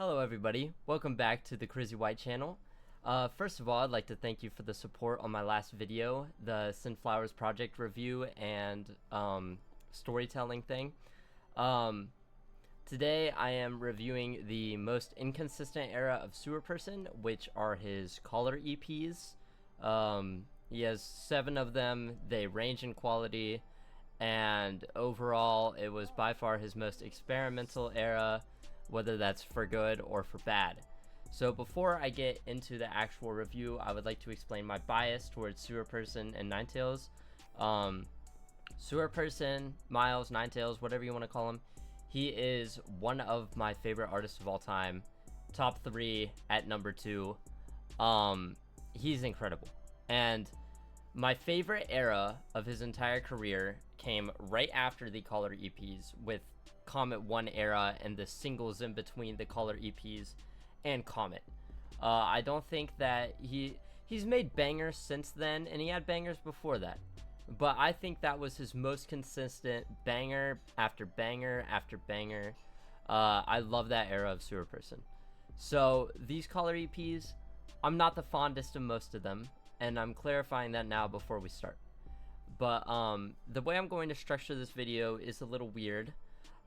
Hello everybody, welcome back to the Crizzy White channel. First of all, I'd like to thank you for the support on my last video, the Sunflowers project review and storytelling thing. Today I am reviewing the most inconsistent era of Sewerperson, which are his Color EPs. He has 7 of them, they range in quality, and overall it was by far his most experimental era, whether that's for good or for bad. So before I get into the actual review, I would like to explain my bias towards Sewerperson and Ninetales. Sewerperson, Miles, Ninetales, whatever you want to call him, he is one of my favorite artists of all time. Top 3 at number 2. He's incredible. And my favorite era of his entire career came right after the Color EPs, with Comet 1 era and the singles in between the Color EPs and Comet. I don't think that he's made bangers since then, and he had bangers before that, but I think that was his most consistent banger after banger after banger. I love that era of Sewerperson. So these Color EPs, I'm not the fondest of most of them, and I'm clarifying that now before we start. But the way I'm going to structure this video is a little weird.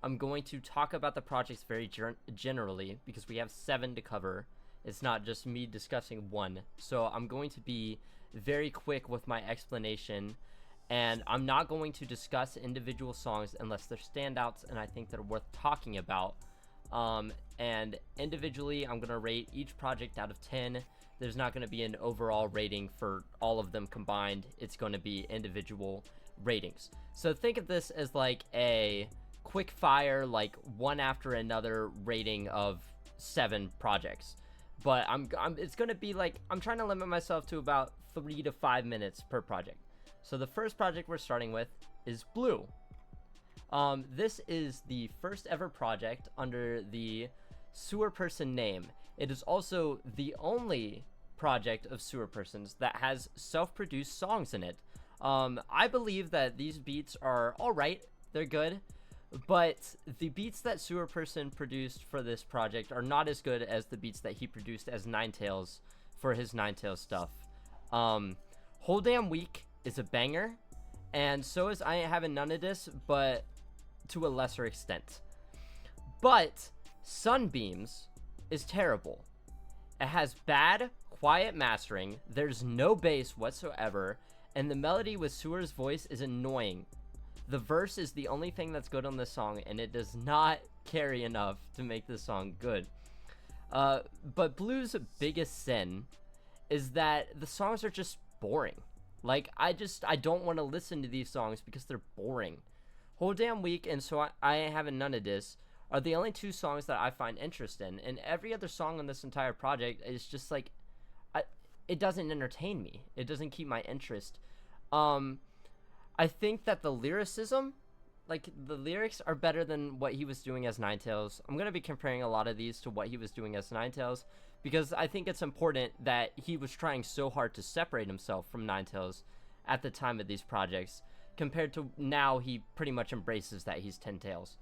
I'm going to talk about the projects very generally because we have 7 to cover. It's not just me discussing one. So I'm going to be very quick with my explanation, and I'm not going to discuss individual songs unless they're standouts and I think they're worth talking about. And individually, I'm going to rate each project out of 10. There's not going to be an overall rating for all of them combined. It's going to be individual ratings. So think of this as like a quick fire, like one after another rating of 7 projects. But it's going to be like, I'm trying to limit myself to about 3 to 5 minutes per project. So the first project we're starting with is Blue. This is the first ever project under the Sewerperson name. It is also the only project of Sewerperson's that has self-produced songs in it. I believe that these beats are alright, they're good, but the beats that Sewerperson produced for this project are not as good as the beats that he produced as Ninetales for his Ninetales stuff. Whole Damn Week is a banger, and so is I Ain't Having None of This, but to a lesser extent. But Sunbeams is terrible. It has bad, quiet mastering, there's no bass whatsoever, and the melody with Sewer's voice is annoying. The verse is the only thing that's good on this song, and it does not carry enough to make this song good. But Blue's biggest sin is that the songs are just boring. Like, I don't want to listen to these songs because they're boring. Whole Damn Week and So I Ain't Having None of This are the only 2 songs that I find interest in, and every other song on this entire project is just like, it doesn't entertain me. It doesn't keep my interest. I think that the lyricism, like the lyrics, are better than what he was doing as Ninetales. I'm going to be comparing a lot of these to what he was doing as Ninetales because I think it's important that he was trying so hard to separate himself from Ninetales at the time of these projects, compared to now he pretty much embraces that he's Ten Tails.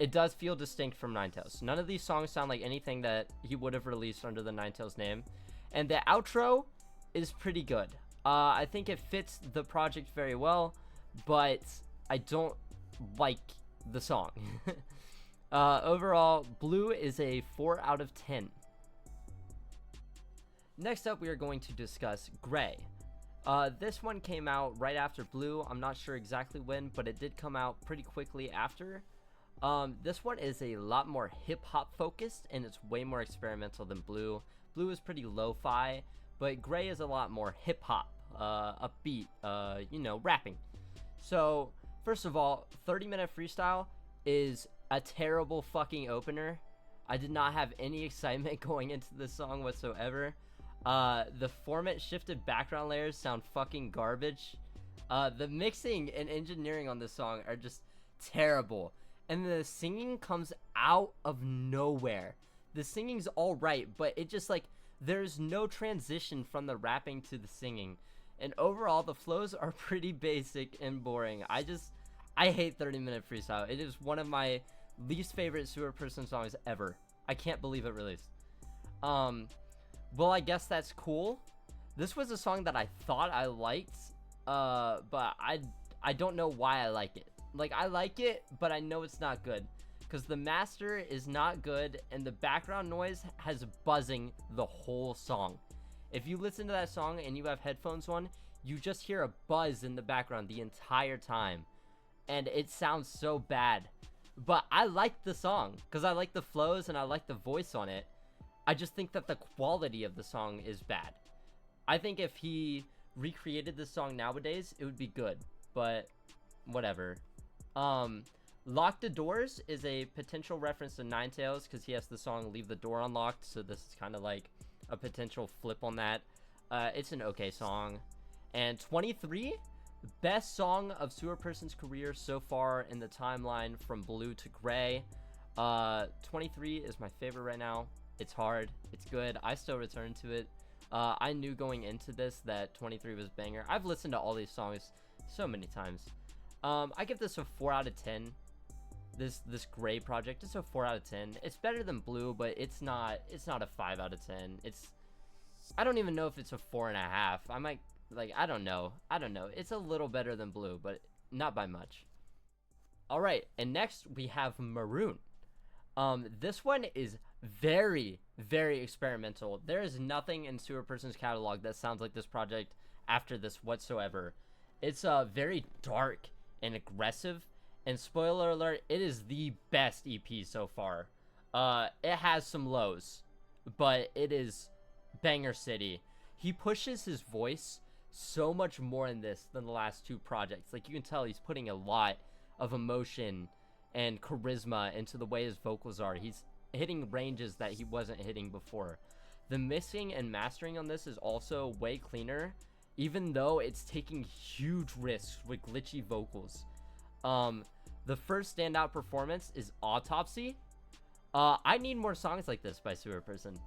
It does feel distinct from Ninetales. None of these songs sound like anything that he would have released under the Ninetales name, and the outro is pretty good. I think it fits the project very well, but I don't like the song. Overall, Blue is a 4 out of 10. Next up, we are going to discuss Gray. This one came out right after Blue. I'm not sure exactly when, but it did come out pretty quickly after. This one is a lot more hip-hop focused, and it's way more experimental than Blue. Blue is pretty lo-fi, but Gray is a lot more hip-hop, upbeat, rapping. So, first of all, 30-minute freestyle is a terrible fucking opener. I did not have any excitement going into this song whatsoever. The format shifted background layers sound fucking garbage. The mixing and engineering on this song are just terrible. And the singing comes out of nowhere. The singing's alright, but it just like, there's no transition from the rapping to the singing. And overall, the flows are pretty basic and boring. I hate 30-minute freestyle. It is one of my least favorite Sewerperson songs ever. I can't believe it released. Well, I guess that's cool. This was a song that I thought I liked, but I don't know why I like it. Like, I like it, but I know it's not good because the master is not good and the background noise has buzzing the whole song. If you listen to that song and you have headphones on, you just hear a buzz in the background the entire time, and it sounds so bad. But I like the song because I like the flows and I like the voice on it. I just think that the quality of the song is bad. I think if he recreated this song nowadays, it would be good, but whatever. Lock the Doors is a potential reference to Ninetales because he has the song Leave the Door Unlocked, so this is kind of like a potential flip on that. It's an okay song. And 23, best song of Sewerperson's career so far in the timeline from blue to gray. 23 is my favorite right now. It's hard, it's good, I still return to it. I knew going into this that 23 was banger. I've listened to all these songs so many times. I give this a 4 out of 10. This gray project is a 4 out of 10. It's better than blue, but it's not a 5 out of 10. I don't even know if it's a 4.5. I might, like, I don't know. It's a little better than blue, but not by much. All right, and next we have Maroon. This one is very, very experimental. There is nothing in Sewerperson's catalog that sounds like this project after this whatsoever. It's very dark and aggressive, and spoiler alert, it is the best EP so far. It has some lows, but it is banger city. He pushes his voice so much more in this than the last two projects. Like, you can tell he's putting a lot of emotion and charisma into the way his vocals are. He's hitting ranges that he wasn't hitting before. The mixing and mastering on this is also way cleaner, even though it's taking huge risks with glitchy vocals. The first standout performance is Autopsy. I need more songs like this by Sewerperson.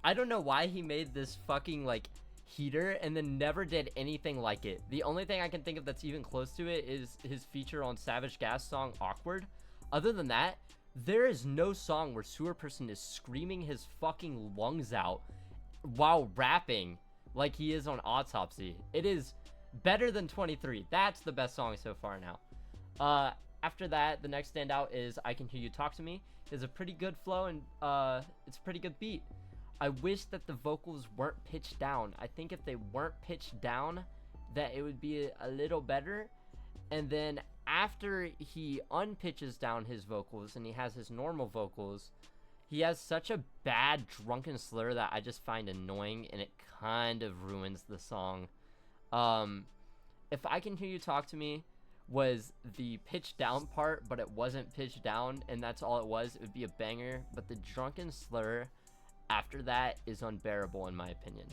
I don't know why he made this fucking, like, heater and then never did anything like it. The only thing I can think of that's even close to it is his feature on Savage Gas song Awkward. Other than that, there is no song where Sewerperson is screaming his fucking lungs out while rapping like he is on Autopsy. It is better than 23. That's the best song so far now. After that, the next standout is I Can Hear You Talk to Me. It's a pretty good flow and it's a pretty good beat. I wish that the vocals weren't pitched down. I think if they weren't pitched down, that it would be a little better. And then after he unpitches down his vocals and he has his normal vocals, he has such a bad drunken slur that I just find annoying, and it kind of ruins the song. If I Can Hear You Talk to Me was the pitched down part, but it wasn't pitched down, and that's all it was, it would be a banger. But the drunken slur after that is unbearable in my opinion.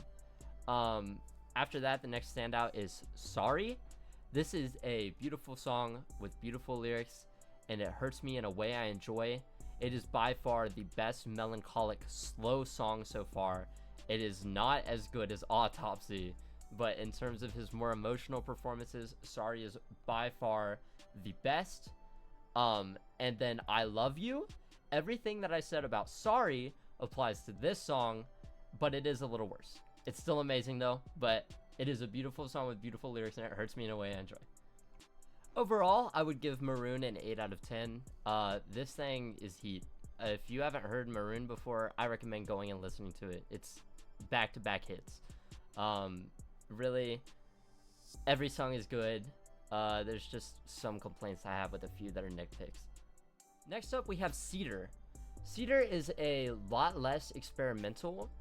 After that, the next standout is Sorry. This is a beautiful song with beautiful lyrics, and it hurts me in a way I enjoy. It is by far the best melancholic slow song so far. It is not as good as Autopsy, but in terms of his more emotional performances, Sorry is by far the best. And then I Love You. Everything that I said about Sorry applies to this song, but it is a little worse. It's still amazing though, but it is a beautiful song with beautiful lyrics, and it hurts me in a way I enjoy. Overall, I would give Maroon an 8 out of 10. This thing is heat. If you haven't heard Maroon before, I recommend going and listening to it. It's back-to-back hits. Really, every song is good. There's just some complaints I have with a few that are nitpicks. Next up, we have Cedar. Cedar is a lot less experimental.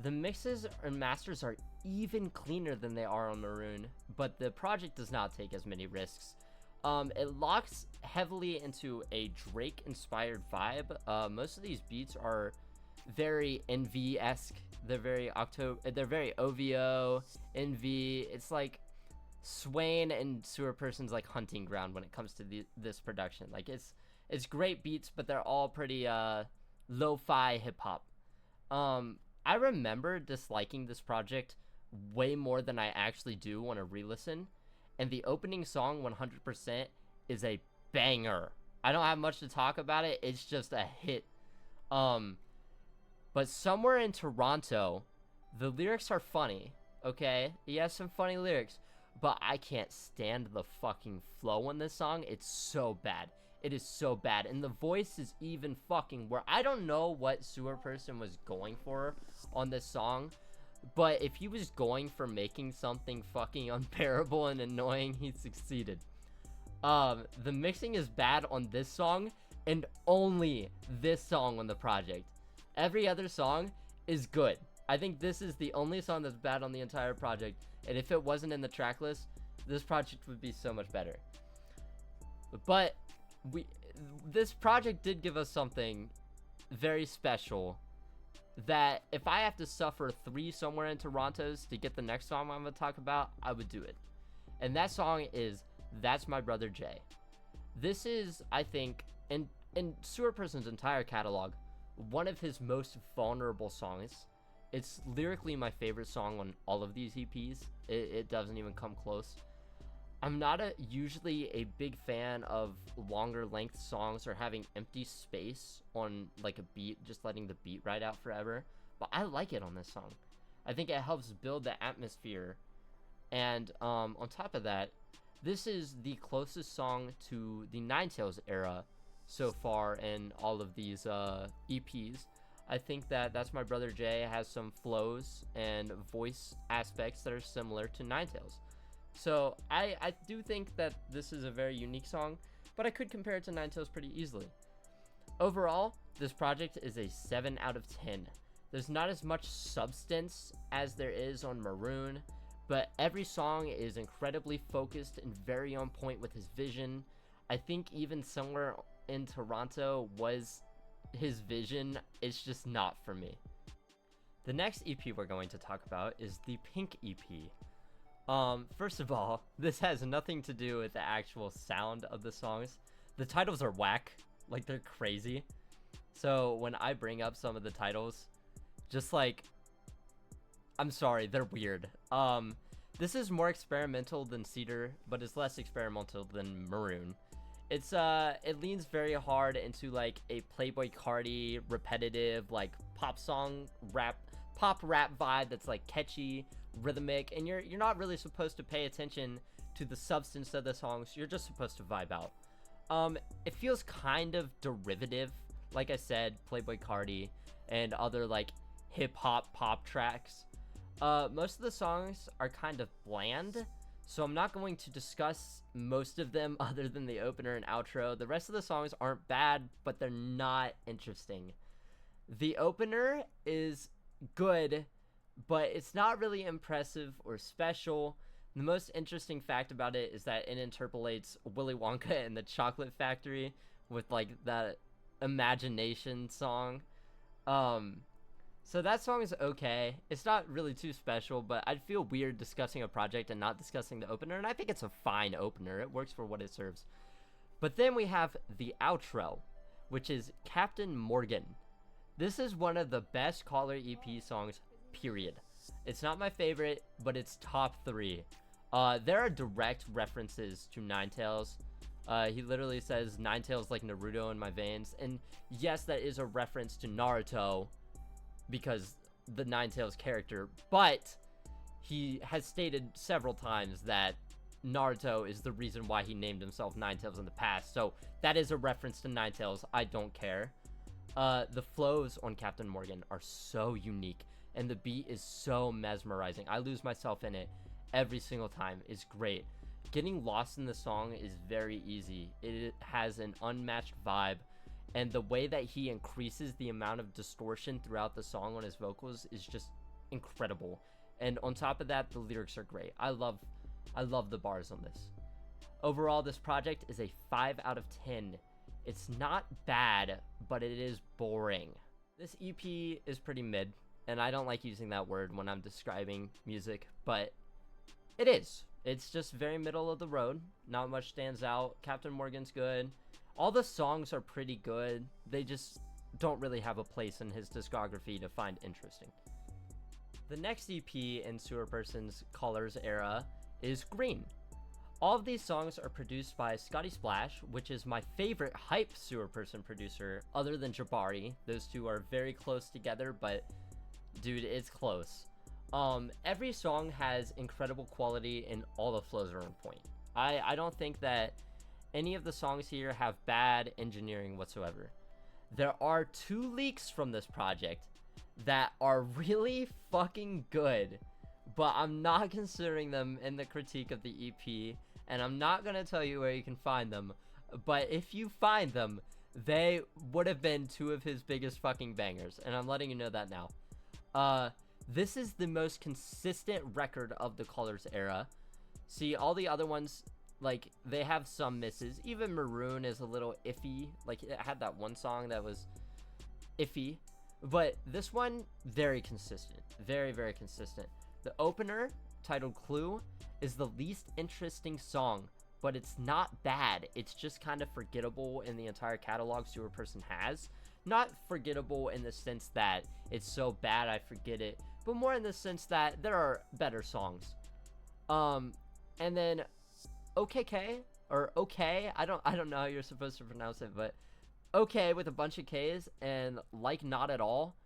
The mixes and masters are even cleaner than they are on Maroon, but the project does not take as many risks. It locks heavily into a Drake-inspired vibe. Most of these beats are very NV-esque. They're very OVO, NV. It's like Swain and Sewerperson's like hunting ground when it comes to this production. Like, it's great beats, but they're all pretty lo-fi hip-hop. I remember disliking this project way more than I actually do on a re-listen, and the opening song 100% is a banger. I don't have much to talk about it. It's just a hit. But Somewhere in Toronto, the lyrics are funny, okay? He has some funny lyrics, but I can't stand the fucking flow in this song. It's so bad. It is so bad. And the voice is even fucking where I don't know what Sewerperson was going for on this song, but if he was going for making something fucking unbearable and annoying, he succeeded. The mixing is bad on this song, and only this song on the project. Every other song is good. I think this is the only song that's bad on the entire project, and if it wasn't in the track list, this project would be so much better. But this project did give us something very special, that if I have to suffer 3 Somewhere in Torontos to get the next song I'm going to talk about, I would do it. And that song is That's My Brother Jay. This is, I think, in Sewerperson's entire catalog, one of his most vulnerable songs. It's lyrically my favorite song on all of these EPs. It doesn't even come close. I'm not usually a big fan of longer length songs or having empty space on like a beat, just letting the beat ride out forever. But I like it on this song. I think it helps build the atmosphere. And on top of that, this is the closest song to the Ninetales era so far in all of these EPs. I think that That's My Brother Jay has some flows and voice aspects that are similar to Ninetales. So I do think that this is a very unique song, but I could compare it to Ninetales pretty easily. Overall, this project is a 7 out of 10. There's not as much substance as there is on Maroon, but every song is incredibly focused and very on point with his vision. I think even Somewhere in Toronto was his vision. It's just not for me. The next EP we're going to talk about is the Pink EP. First of all, this has nothing to do with the actual sound of the songs. The titles are whack, like they're crazy. So when I bring up some of the titles, just like, I'm sorry, they're weird. This is more experimental than Cedar, but it's less experimental than Maroon. It leans very hard into like a Playboi Carti repetitive like pop rap vibe that's like catchy, rhythmic, and you're not really supposed to pay attention to the substance of the songs. You're just supposed to vibe out. It feels kind of derivative, like I said, Playboi Carti and other like hip hop pop tracks. Most of the songs are kind of bland, so I'm not going to discuss most of them other than the opener and outro. The rest of the songs aren't bad, but they're not interesting. The opener is good, but it's not really impressive or special. The most interesting fact about it is that it interpolates Willy Wonka and the Chocolate Factory with like that Imagination song. So that song is okay. It's not really too special, but I'd feel weird discussing a project and not discussing the opener, and I think it's a fine opener. It works for what it serves. But then we have the outro, which is Captain Morgan. This is one of the best Color EP songs, period. It's not my favorite, but it's top 3. There are direct references to Ninetales. He literally says Ninetales like Naruto in my veins, and yes, that is a reference to Naruto, because the Ninetales character, but he has stated several times that Naruto is the reason why he named himself Ninetales in the past, so that is a reference to Ninetales. I don't care. The flows on Captain Morgan are so unique, and the beat is so mesmerizing. I lose myself in it every single time. It's great. Getting lost in the song is very easy. It has an unmatched vibe, and the way that he increases the amount of distortion throughout the song on his vocals is just incredible. And on top of that, the lyrics are great. I love the bars on this. Overall, this project is a 5 out of 10. It's not bad, but it is boring. This EP is pretty mid, and I don't like using that word when I'm describing music, but it is. It's just very middle of the road. Not much stands out. Captain Morgan's good. All the songs are pretty good. They just don't really have a place in his discography to find interesting. The next EP in Sewerperson's Colors era is Green. All of these songs are produced by Scotty Splash, which is my favorite hype Sewerperson producer other than Jabari. Those two are very close together, but dude, it's close. Every song has incredible quality and all the flows are on point. I don't think that any of the songs here have bad engineering whatsoever. There are 2 leaks from this project that are really fucking good, but I'm not considering them in the critique of the EP, and I'm not gonna tell you where you can find them, but if you find them, they would have been 2 of his biggest fucking bangers, and I'm letting you know that now. This is the most consistent record of the Colors era. See, all the other ones, like, they have some misses. Even Maroon is a little iffy. Like, it had that one song that was iffy. But this one, very consistent. Very, very consistent. The opener, titled Clue, is the least interesting song, but it's not bad. It's just kind of forgettable in the entire catalog Sewerperson has. Not forgettable in the sense that it's so bad I forget it, but more in the sense that there are better songs. And then OKK, or OK, I don't know how you're supposed to pronounce it, but OK with a bunch of K's and Like Not At All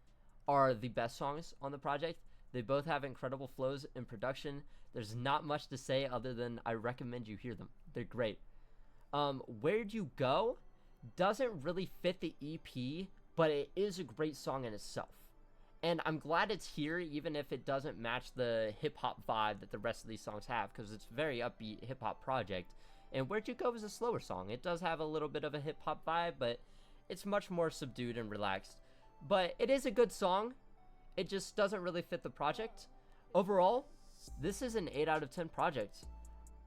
are the best songs on the project. They both have incredible flows in production. There's not much to say other than I recommend you hear them. They're great. Where'd You Go doesn't really fit the EP, but it is a great song in itself. And I'm glad it's here, even if it doesn't match the hip-hop vibe that the rest of these songs have, because it's a very upbeat hip-hop project. And Where'd You Go is a slower song. It does have a little bit of a hip-hop vibe, but it's much more subdued and relaxed. But it is a good song. It just doesn't really fit the project. Overall, this is an 8 out of 10 project.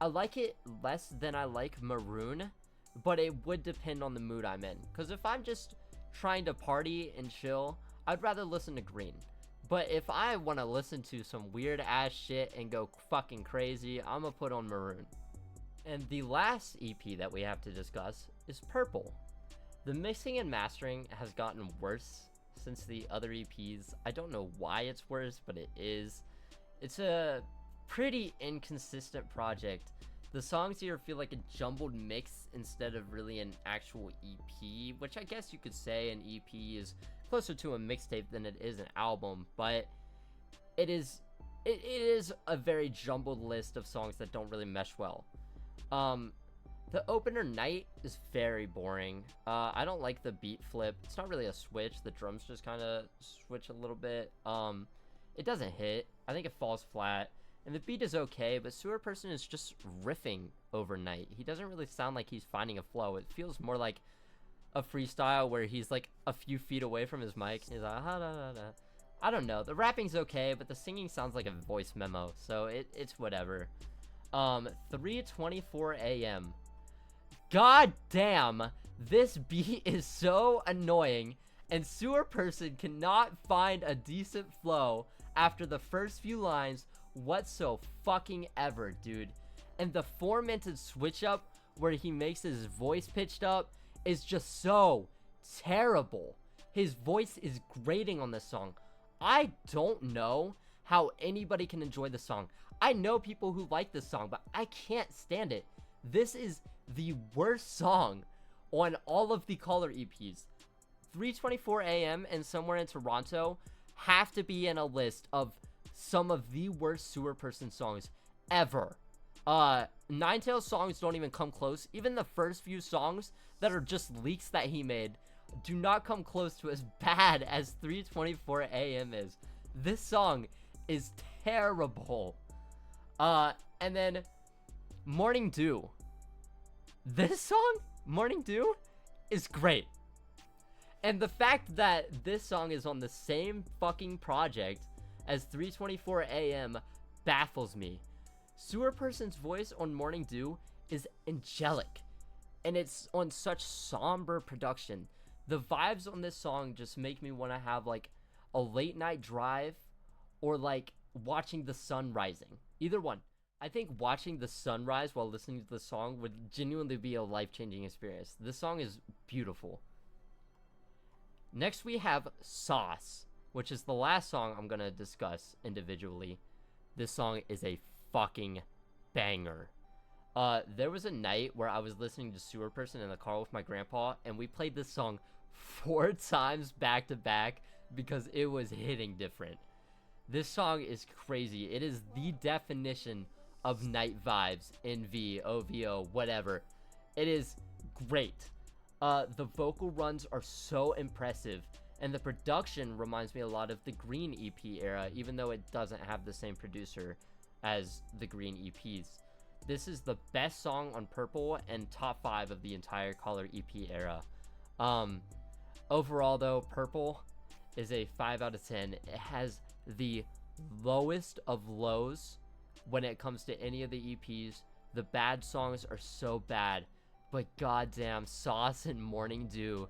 I like it less than I like Maroon, but it would depend on the mood I'm in. Because if I'm just trying to party and chill, I'd rather listen to Green. But if I want to listen to some weird ass shit and go fucking crazy, I'm gonna put on Maroon. And the last EP that we have to discuss is Purple. The mixing and mastering has gotten worse since the other EPs. I don't know why it's worse, but it is. It's a pretty inconsistent project. The songs here feel like a jumbled mix instead of really an actual EP, which I guess you could say an EP is closer to a mixtape than it is an album, but it is a very jumbled list of songs that don't really mesh well. The opener Night is very boring. I don't like the beat flip. It's not really a switch. The drums just kind of switch a little bit. It doesn't hit. I think it falls flat. And the beat is okay, but Sewerperson is just riffing over Night. He doesn't really sound like he's finding a flow. It feels more like a freestyle where he's like a few feet away from his mic. He's like, ha, da, da, da. I don't know. The rapping's okay, but the singing sounds like a voice memo, so it's whatever. 3:24 a.m. God damn, this beat is so annoying, and Sewerperson cannot find a decent flow after the first few lines whatso-fucking-ever, dude. And the 4-minute switch up where he makes his voice pitched up is just so terrible. His voice is grating on this song. I don't know how anybody can enjoy the song. I know people who like this song, but I can't stand it. This is the worst song on all of the Color EPs. 3:24 a.m. and Somewhere in Toronto have to be in a list of some of the worst Sewerperson songs ever. Ninetales songs don't even come close. Even the first few songs that are just leaks that he made do not come close to as bad as 3:24 a.m. is. This song is terrible. And then Morning Dew. This song, Morning Dew, is great. And the fact that this song is on the same fucking project as 3:24 a.m. baffles me. Sewerperson's voice on Morning Dew is angelic, and it's on such somber production. The vibes on this song just make me want to have like a late night drive or like watching the sun rising. Either one. I think watching the sunrise while listening to the song would genuinely be a life-changing experience. This song is beautiful. Next we have Sauce, which is the last song I'm gonna discuss individually. This song is a fucking banger. There was a night where I was listening to Sewerperson in the car with my grandpa, and we played this song 4 times back to back because it was hitting different. This song is crazy. It is the definition of night vibes, NV, OVO, whatever. It is great. The vocal runs are so impressive, and the production reminds me a lot of the Green EP era, even though it doesn't have the same producer as the Green EPs. This is the best song on Purple and top 5 of the entire Color EP era. Overall, though, Purple is a 5 out of 10. It has the lowest of lows when it comes to any of the EPs. The bad songs are so bad, but goddamn, Sauce and Morning Dew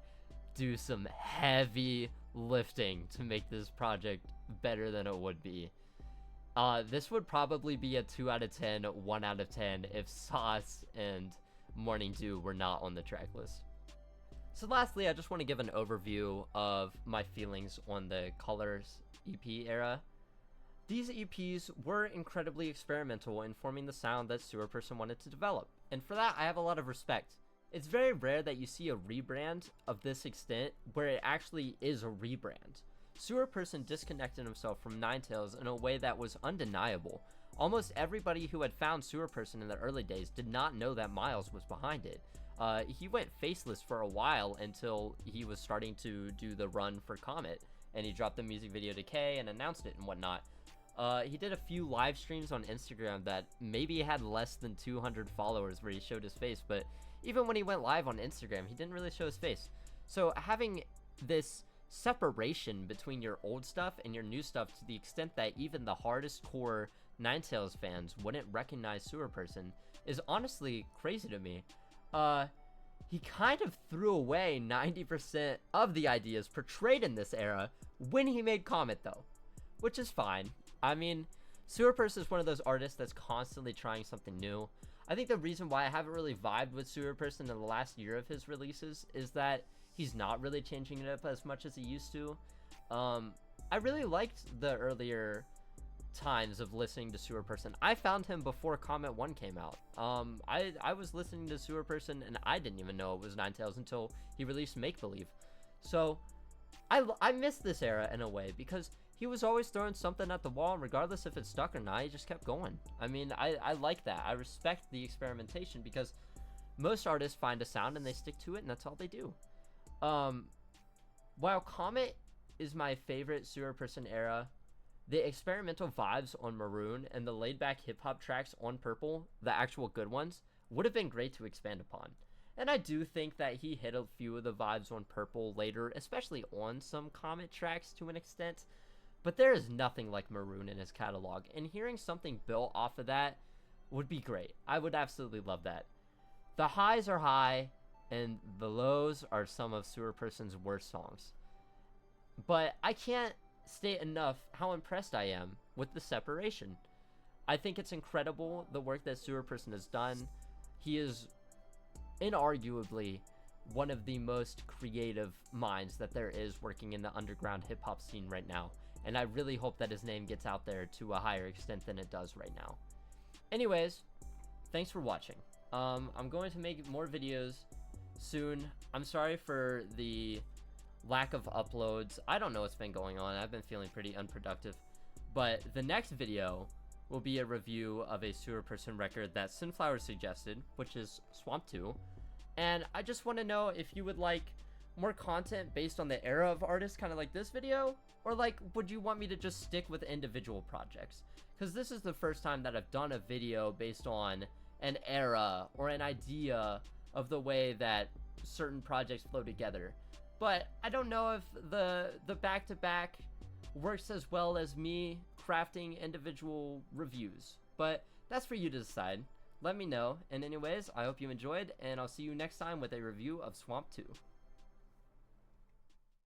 do some heavy lifting to make this project better than it would be. This would probably be a 2 out of 10, 1 out of 10 if Sauce and Morning Dew were not on the track list. So lastly, I just want to give an overview of my feelings on the Colors EP era. These EPs were incredibly experimental in forming the sound that Sewerperson wanted to develop, and for that I have a lot of respect. It's very rare that you see a rebrand of this extent where it actually is a rebrand. Sewerperson disconnected himself from Ninetales in a way that was undeniable. Almost everybody who had found Sewerperson in the early days did not know that Miles was behind it. He went faceless for a while until he was starting to do the run for Comet, and he dropped the music video to K and announced it and whatnot. He did a few live streams on Instagram that maybe had less than 200 followers where he showed his face, but even when he went live on Instagram, he didn't really show his face. So having this separation between your old stuff and your new stuff to the extent that even the hardest core Ninetales fans wouldn't recognize Sewerperson is honestly crazy to me. He kind of threw away 90% of the ideas portrayed in this era when he made Comet though, which is fine. I mean, Sewerperson is one of those artists that's constantly trying something new. I think the reason why I haven't really vibed with Sewerperson in the last year of his releases is that he's not really changing it up as much as he used to. I really liked the earlier times of listening to Sewerperson. I found him before Comet 1 came out. I was listening to Sewerperson and I didn't even know it was Ninetales until he released Make Believe. So I miss this era in a way because he was always throwing something at the wall, and regardless if it stuck or not, he just kept going. I mean, I like that. I respect the experimentation because most artists find a sound and they stick to it, and that's all they do. While Comet is my favorite Sewerperson era, the experimental vibes on Maroon and the laid-back hip-hop tracks on Purple, the actual good ones, would have been great to expand upon. And I do think that he hit a few of the vibes on Purple later, especially on some Comet tracks to an extent, but there is nothing like Maroon in his catalog, and hearing something built off of that would be great. I would absolutely love that. The highs are high, and the lows are some of Sewerperson's worst songs. But I can't state enough how impressed I am with the separation. I think it's incredible the work that Sewerperson has done. He is inarguably one of the most creative minds that there is working in the underground hip-hop scene right now, and I really hope that his name gets out there to a higher extent than it does right now. Anyways, thanks for watching. I'm going to make more videos soon. I'm sorry for the lack of uploads. I don't know what's been going on. I've been feeling pretty unproductive, but the next video will be a review of a Sewerperson record that Sunflower suggested, which is Swamp 2, and I just want to know if you would like more content based on the era of artists, kind of like this video, or like would you want me to just stick with individual projects? Because this is the first time that I've done a video based on an era or an idea of the way that certain projects flow together. But I don't know if the back-to-back works as well as me crafting individual reviews, but that's for you to decide. Let me know, and anyways, I hope you enjoyed, and I'll see you next time with a review of Swamp 2.